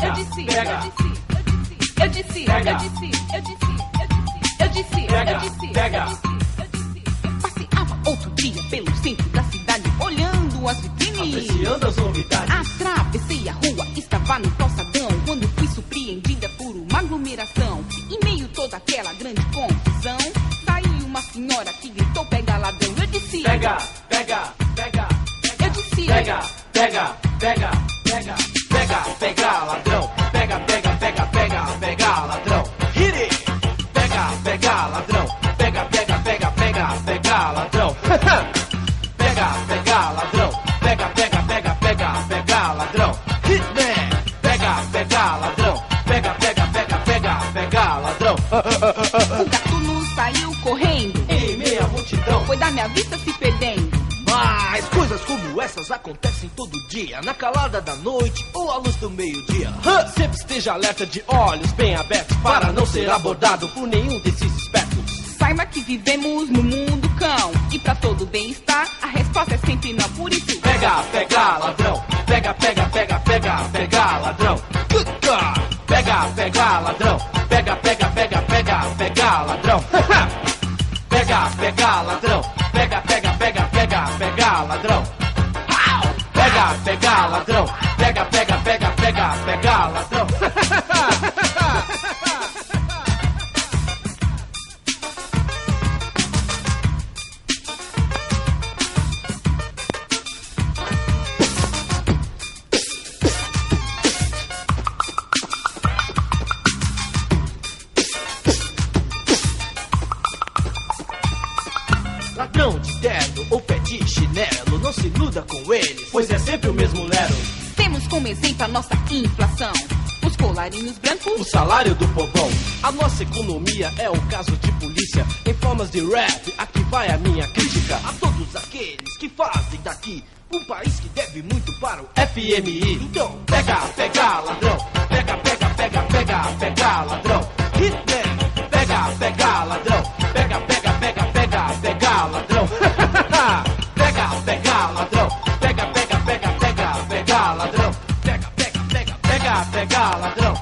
eu disse, pega, eu disse, pega, eu disse, eu disse, eu disse, pega, eu disse, pega. Passeava outro dia pelo centro da cidade, olhando as vitrines, apreciando as novidades. Atravessei a rua, estava no calçadão, quando fui surpreendida por uma aglomeração. Em meio a toda aquela grande confusão, saiu uma senhora que gritou: pega ladrão. Eu disse: pega, pega, pega. Eu disse: pega, pega, pega, pega, pega, pega ladrão. Pega, pega, pega, pega, pega ladrão. Hit it! Pega, pega ladrão. Pega, pega, pega, pega, pega ladrão. Pega, pega ladrão. Pega, pega, pega, pega, pega ladrão. Hitman! Pega, pega ladrão. Pega, pega, pega, pega, pega ladrão. O gatuno saiu correndo, Em meia multidão. foi da minha vista se perdendo. Mas coisas como essas acontecem todo dia, na calada da noite ou à luz do meio-dia. Sempre esteja alerta, de olhos bem abertos, para não ser abordado por nenhum desses espertos. Saiba que vivemos no mundo cão, e pra todo bem-estar a resposta é sempre não. Por isso, Pega, pega ladrão. Pega, pega, pega, pega, pega ladrão. Pega, pega ladrão. Pega, pega, pega, pega, pega ladrão. Pega, pega ladrão. Pega, pega, pega, pega, pega ladrão. Pega, pega ladrão. Pega, pega, pega, pega, pega ladrão. Ladrão de terno ou pé de chinelo, não se iluda com eles, pois é sempre o mesmo lero. temos como exemplo a nossa inflação, os colarinhos brancos, O salário do povão. A nossa economia é um caso de polícia. Em formas de rap, aqui vai a minha crítica a todos aqueles que fazem daqui um país que deve muito para o FMI. Então, pega, pega, ladrão. Pega, pega, pega, pega, pega, ladrão. Hitman, pega, pega, ladrão. Pega, pega, pega, pega, pega, ladrão. Pega, pega, ladrão. Pega, pega, pega, pega, pega, ladrão. Pega, pega, pega, pega, pega, ladrão.